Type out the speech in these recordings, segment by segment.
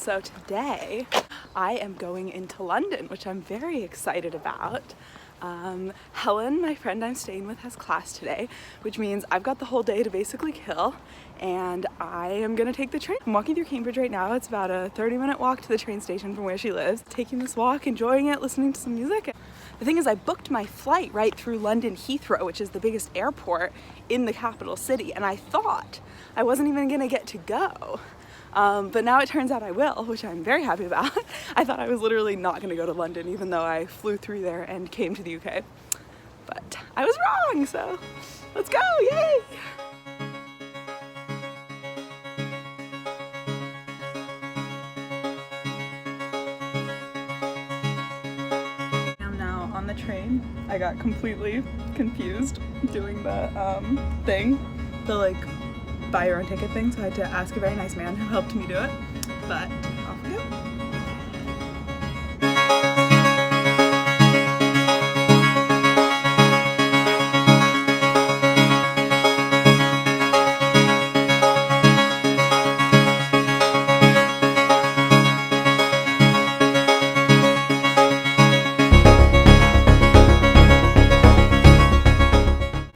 So today I am going into London, which I'm very excited about. Helen, my friend I'm staying with, has class today, which means I've got the whole day to basically kill, and I am gonna take the train. I'm walking through Cambridge right now. It's about a 30-minute walk to the train station from where she lives. Taking this walk, enjoying it, listening to some music. The thing is, I booked my flight right through London Heathrow, which is the biggest airport in the capital city, and I thought I wasn't even gonna get to go. But now it turns out I will, which I'm very happy about. I thought I was literally not going to go to London, even though I flew through there and came to the UK. But I was wrong, so let's go, yay! I'm now on the train. I got completely confused doing the thing, the buy your own ticket thing, so I had to ask a very nice man who helped me do it, but off we go.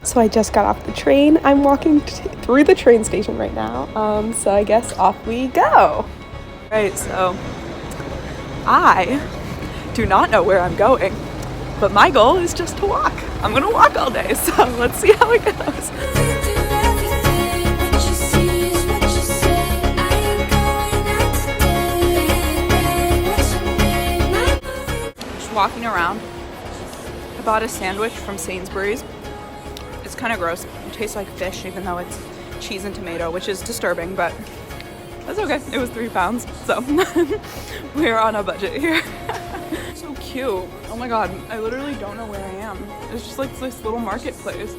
So I just got off the train. I'm walking through the train station right now. So I guess off we go. Right, so I do not know where I'm going, but my goal is just to walk. I'm gonna walk all day, so let's see how it goes. Just walking around. I bought a sandwich from Sainsbury's. It's kind of gross. It tastes like fish, even though it's cheese and tomato, which is disturbing, but that's okay. It was £3, so we're on a budget here. So cute. Oh my god, I literally don't know where I am. It's just like this little marketplace.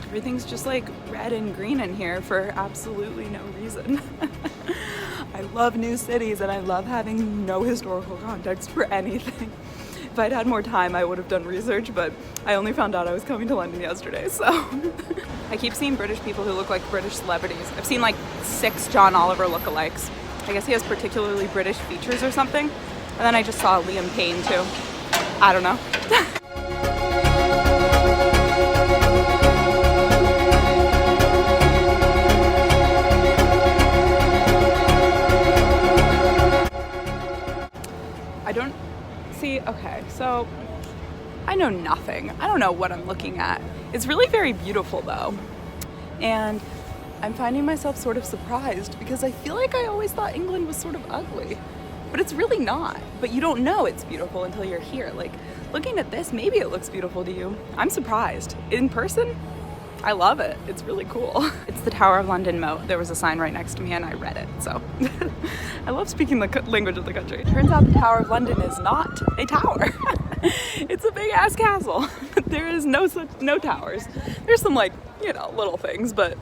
Everything's just like red and green in here for absolutely no reason. I love new cities and I love having no historical context for anything. If I'd had more time, I would have done research, but I only found out I was coming to London yesterday, so. I keep seeing British people who look like British celebrities. I've seen like 6 John Oliver lookalikes. I guess he has particularly British features or something. And then I just saw Liam Payne too. I don't know. Okay, so I know nothing. I don't know what I'm looking at. It's really very beautiful though. And I'm finding myself sort of surprised because I feel like I always thought England was sort of ugly, but it's really not. But you don't know it's beautiful until you're here. Like looking at this, maybe it looks beautiful to you. I'm surprised. In person, I love it. It's really cool. It's the Tower of London moat. There was a sign right next to me and I read it, so. I love speaking the language of the country. It turns out the Tower of London is not a tower. It's a big ass castle. There is no towers. There's some little things, but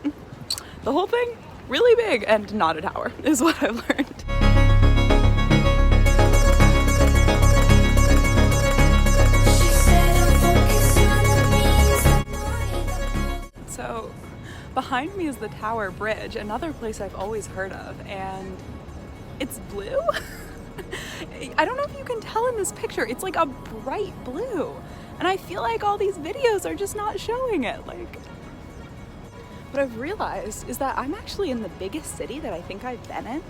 the whole thing, really big and not a tower is what I've learned. So behind me is the Tower Bridge, another place I've always heard of, and it's blue? I don't know if you can tell in this picture, it's like a bright blue. And I feel like all these videos are just not showing it. What I've realized is that I'm actually in the biggest city that I think I've been in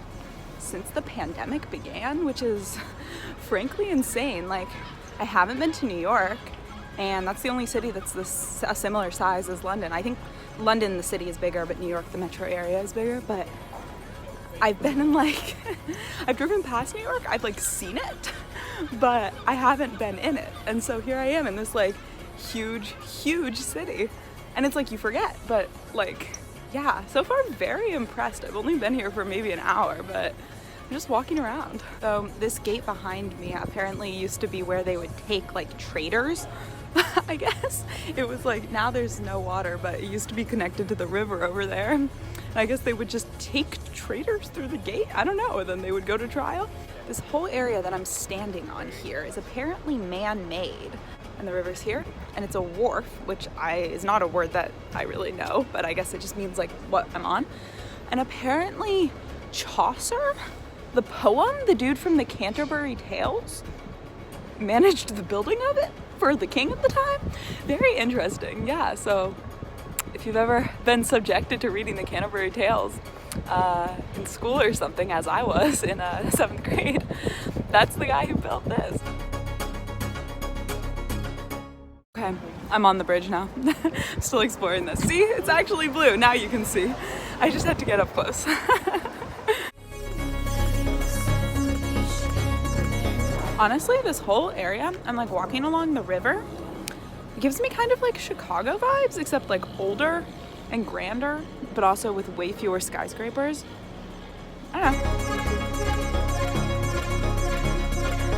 since the pandemic began, which is frankly insane. I haven't been to New York, and that's the only city that's a similar size as London. I think London, the city, is bigger, but New York, the metro area, is bigger. But I've been in I've driven past New York, I've seen it, but I haven't been in it. And so here I am in this huge, huge city. And it's you forget, but yeah, so far I'm very impressed. I've only been here for maybe an hour, but I'm just walking around. So this gate behind me apparently used to be where they would take traders, I guess. It was now there's no water, but it used to be connected to the river over there. And I guess they would just take traders through the gate, I don't know, and then they would go to trial. This whole area that I'm standing on here is apparently man-made. And the river's here, and it's a wharf, which is not a word that I really know, but I guess it just means what I'm on. And apparently Chaucer, the poem, the dude from the Canterbury Tales, managed the building of it for the king at the time. Very interesting. Yeah, so if you've ever been subjected to reading the Canterbury Tales in school or something, as I was in 7th grade, that's the guy who built this. Okay, I'm on the bridge now. Still exploring this. See, it's actually blue. Now you can see. I just had to get up close. Honestly, this whole area, I'm like walking along the river. It gives me kind of like Chicago vibes, except like older and grander, but also with way fewer skyscrapers. I don't know.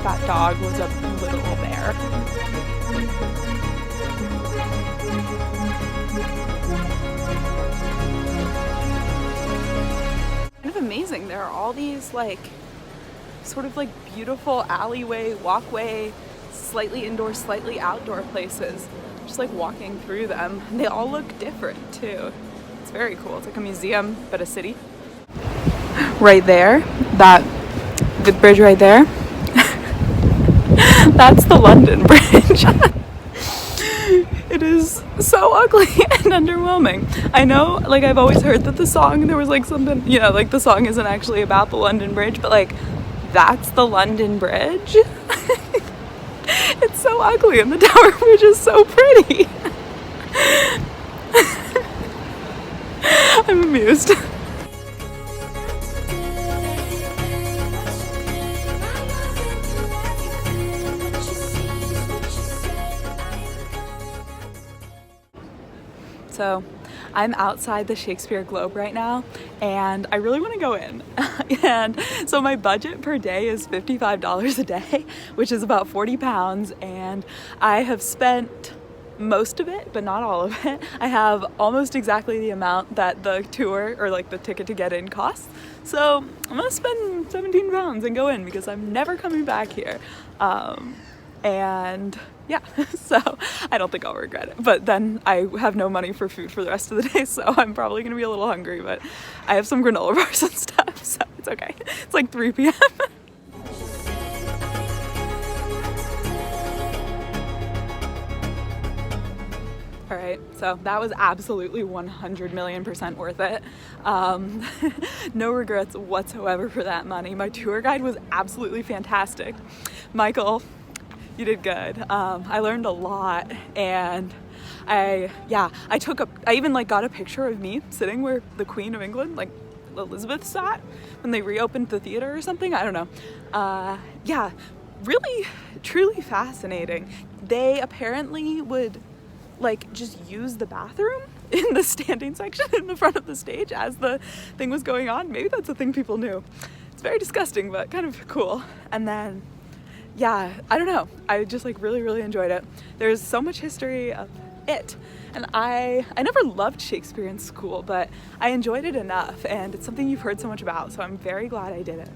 That dog was a literal bear. Kind of amazing. There are all these like sort of like beautiful alleyway, walkway, slightly indoor, slightly outdoor places. Just like walking through them. And they all look different too. It's very cool. It's like a museum, but a city. Right there, the bridge right there, that's the London Bridge. It is so ugly and underwhelming. I know, like, I've always heard that the song, there was like something, you know, like the song isn't actually about the London Bridge, but like, that's the London Bridge? It's so ugly and the Tower Bridge is so pretty. I'm amused. So I'm outside the Shakespeare Globe right now and I really want to go in. And so my budget per day is $55 a day, which is about 40 pounds, and I have spent most of it, but not all of it. I have almost exactly the amount that the tour, or like the ticket to get in, costs. So I'm gonna spend 17 pounds and go in because I'm never coming back here. And yeah, so I don't think I'll regret it. But then I have no money for food for the rest of the day, so I'm probably gonna be a little hungry, but I have some granola bars and stuff, so it's okay. It's like 3 p.m. All right, so that was absolutely 100 million% worth it. No regrets whatsoever for that money. My tour guide was absolutely fantastic. Michael, you did good. I learned a lot, and I even like got a picture of me sitting where the Queen of England, like Elizabeth, sat when they reopened the theater or something. I don't know. Yeah, really, truly fascinating. They apparently would like just use the bathroom in the standing section in the front of the stage as the thing was going on. Maybe that's a thing people knew. It's very disgusting, but kind of cool. And then yeah, I don't know. I just like really enjoyed it. There's so much history of it. And I never loved Shakespeare in school, but I enjoyed it enough, and it's something you've heard so much about, so I'm very glad I did it.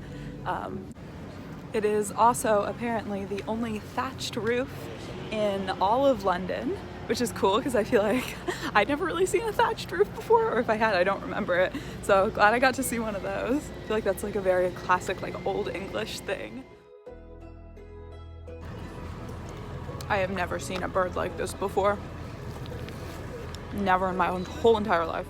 It is also apparently the only thatched roof in all of London, which is cool because I feel like I'd never really seen a thatched roof before, or if I had, I don't remember it. So glad I got to see one of those. I feel like that's like a very classic, like old English thing. I have never seen a bird like this before. Never in my whole entire life.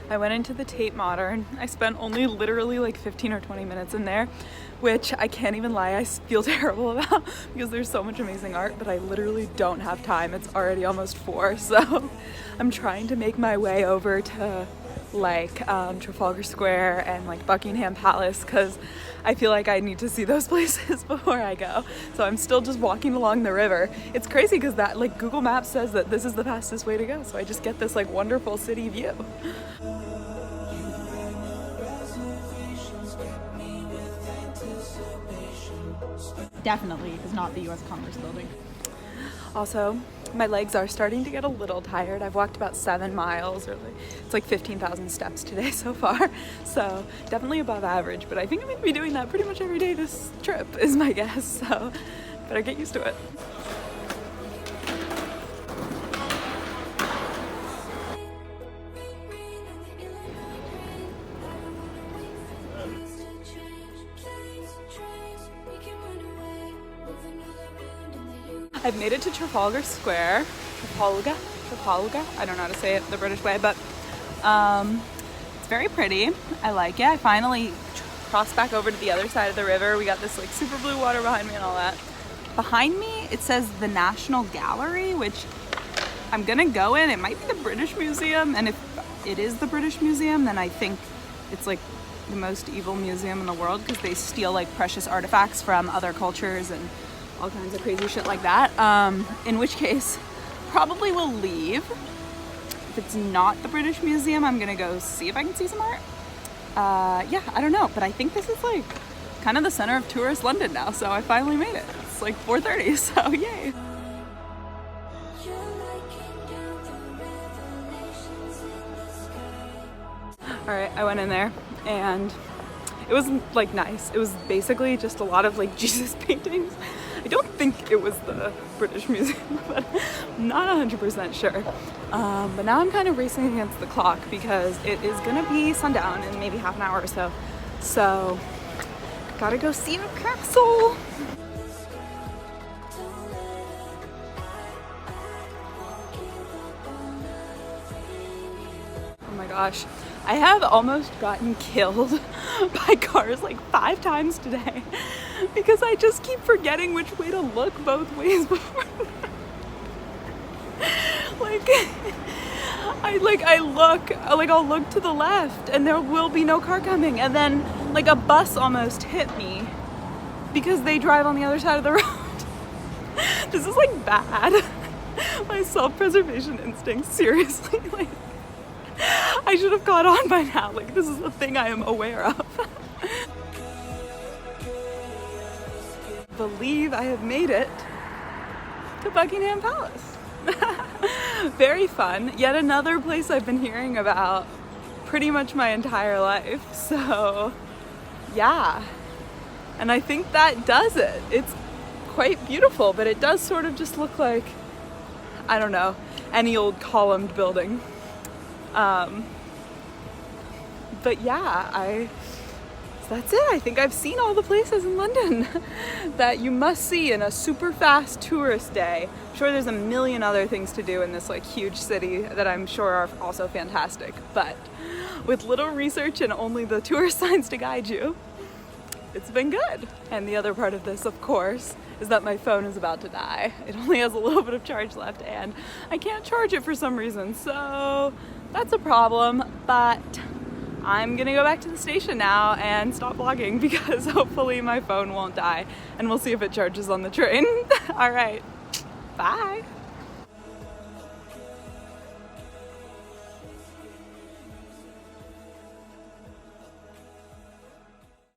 I went into the Tate Modern. I spent only literally like 15 or 20 minutes in there, which I can't even lie, I feel terrible about because there's so much amazing art, but I literally don't have time. It's already almost 4, so I'm trying to make my way over to like Trafalgar Square and like Buckingham Palace because I feel like I need to see those places before I go. So I'm still just walking along the river. It's crazy because that like Google Maps says that this is the fastest way to go, so I just get this like wonderful city view. Definitely is not the US Commerce Building. Also, my legs are starting to get a little tired. I've walked about 7 miles, or it's like 15,000 steps today so far. So definitely above average, but I think I'm gonna be doing that pretty much every day this trip is my guess. So better get used to it. I've made it to Trafalgar Square. Trafalgar? I don't know how to say it the British way, but it's very pretty. I like it. I finally crossed back over to the other side of the river. We got this like super blue water behind me and all that. Behind me, it says the National Gallery, which I'm gonna go in. It might be the British Museum, and if it is the British Museum, then I think it's like the most evil museum in the world because they steal like precious artifacts from other cultures and all kinds of crazy shit like that. In which case, probably will leave. If it's not the British Museum, I'm gonna go see if I can see some art. Yeah, I don't know, but I think this is like kind of the center of tourist London now, so I finally made it. It's like 4:30, so yay. All right, I went in there and it was like nice. It was basically just a lot of like Jesus paintings. I don't think it was the British Museum, but I'm not 100% sure. But now I'm kind of racing against the clock because it is gonna be sundown in maybe half an hour or so. So, gotta go see the castle. Oh my gosh. I have almost gotten killed by cars like 5 times today because I just keep forgetting which way to look both ways before. I'll look to the left and there will be no car coming, and then like a bus almost hit me because they drive on the other side of the road. This is like bad. My self-preservation instinct, seriously, like I should have caught on by now. Like, this is a thing I am aware of. Believe I have made it to Buckingham Palace. Very fun. Yet another place I've been hearing about pretty much my entire life. So, yeah. And I think that does it. It's quite beautiful, but it does sort of just look like, I don't know, any old columned building. But yeah, that's it. I think I've seen all the places in London that you must see in a super fast tourist day. I'm sure there's a million other things to do in this like huge city that I'm sure are also fantastic, but with little research and only the tourist signs to guide you, it's been good. And the other part of this, of course, is that my phone is about to die. It only has a little bit of charge left and I can't charge it for some reason, so that's a problem. But I'm gonna go back to the station now and stop vlogging because hopefully my phone won't die, and we'll see if it charges on the train. All right, bye.